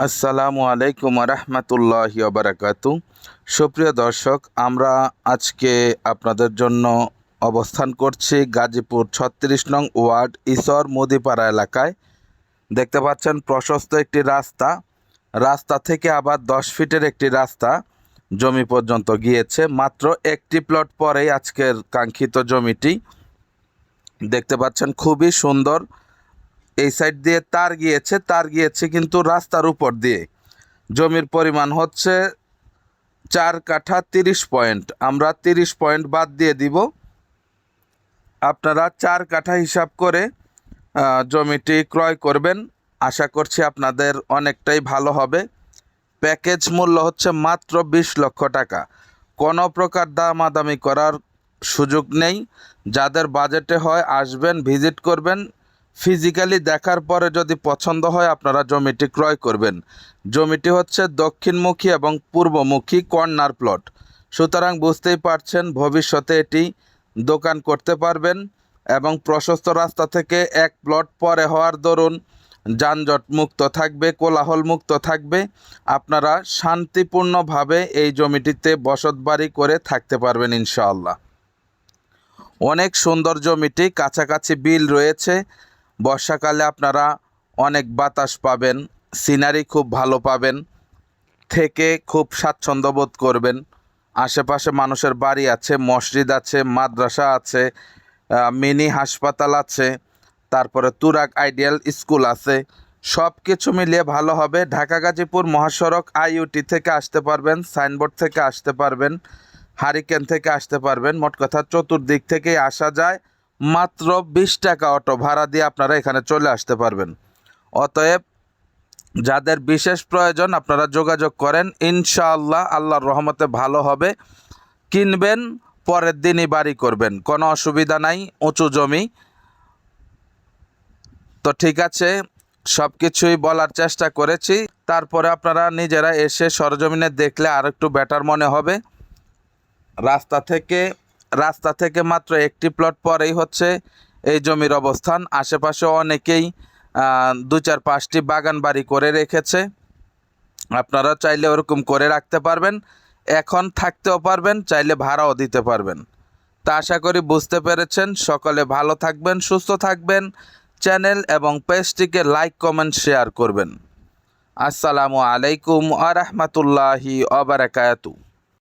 আসসালামু আলাইকুম রহমতুল্লাহি ওবারাকাতু। সুপ্রিয় দর্শক, আমরা আজকে আপনাদের জন্য অবস্থান করছি গাজীপুর ৩৬ নং ওয়ার্ড ঈশ্বর মুদিপাড়া এলাকায়। দেখতে পাচ্ছেন প্রশস্ত একটি রাস্তা থেকে আবার 10 ফিটের একটি রাস্তা জমি পর্যন্ত গিয়েছে। মাত্র একটি প্লট পরেই আজকের কাঙ্ক্ষিত জমিটি দেখতে পাচ্ছেন, খুবই সুন্দর। এই সাইড দিয়ে তার গিয়েছে কিন্তু রাস্তার উপর দিয়ে। জমির পরিমাণ হচ্ছে 4 কাঠা 30 পয়েন্ট। আমরা 30 পয়েন্ট বাদ দিয়ে দিব। আপনারা 4 কাঠা হিসাব করে জমিটি ক্রয় করবেন। আশা করছি আপনাদের অনেকটাই ভালো হবে। প্যাকেজ মূল্য হচ্ছে মাত্র 20 লক্ষ টাকা। কোনো প্রকার দামাদামি করার সুযোগ নেই। যাদের বাজেটে হয় আসবেন, ভিজিট করবেন। ফিজিক্যালি দেখার পরে যদি পছন্দ হয় আপনারা জমিটি ক্রয় করবেন। জমিটি হচ্ছে দক্ষিণমুখী এবং পূর্বমুখী কর্নার প্লট, সুতরাং বুঝতেই পারছেন ভবিষ্যতে এটি দোকান করতে পারবেন। এবং প্রশস্ত রাস্তা থেকে এক প্লট পরে হওয়ার দরুন যানজট মুক্ত থাকবে, কোলাহল মুক্ত থাকবে। আপনারা শান্তিপূর্ণভাবে এই জমিটিতে বসতবাড়ি করে থাকতে পারবেন ইনশাআল্লাহ। অনেক সুন্দর জমিটি, কাছাকাছি বিল রয়েছে। বর্ষাকালে আপনারা অনেক বাতাস পাবেন, সিনারি খুব ভালো পাবেন, থেকে খুব স্বাচ্ছন্দ্য বোধ করবেন। আশেপাশে মানুষের বাড়ি আছে, মসজিদ আছে, মাদ্রাসা আছে, মিনি হাসপাতাল আছে, তারপরে তুরাগ আইডিয়াল স্কুল আছে। সব কিছু মিলিয়ে ভালো হবে। ঢাকা গাজীপুর মহাসড়ক আইইউটি থেকে আসতে পারবেন, সাইনবোর্ড থেকে আসতে পারবেন, হারিকেন থেকে আসতে পারবেন। মোট কথা চতুর্দিক থেকেই আসা যায়। মাত্র 20 টাকা অটো ভাড়া দিয়ে আপনারা এখানে চলে আসতে পারবেন। অতএব যাদের বিশেষ প্রয়োজন আপনারা যোগাযোগ করেন, ইনশাআল্লাহ আল্লাহর রহমতে ভালো হবে। কিনবেন, পরের দিনই বাড়ি করবেন, কোনো অসুবিধা নাই। উঁচু জমি তো ঠিক আছে, সব কিছুই বলার চেষ্টা করেছি। তারপরে আপনারা নিজেরা এসে সরজমিনে দেখলে আর একটু বেটার মনে হবে। রাস্তা থেকে মাত্র একটি প্লট পরেই হচ্ছে এই জমির অবস্থান। আশেপাশে অনেকেই 2-4-5টি বাগান বাড়ি করে রেখেছে। আপনারা চাইলে ওরকম করে রাখতে পারবেন, এখন থাকতেও পারবেন, চাইলে ভাড়াও দিতে পারবেন। তা আশা করি বুঝতে পেরেছেন। সকলে ভালো থাকবেন, সুস্থ থাকবেন। চ্যানেল এবং পেজটিকে লাইক, কমেন্ট, শেয়ার করবেন। আসসালামু আলাইকুম ওয়া রাহমাতুল্লাহি ওয়া বারাকাতুহু।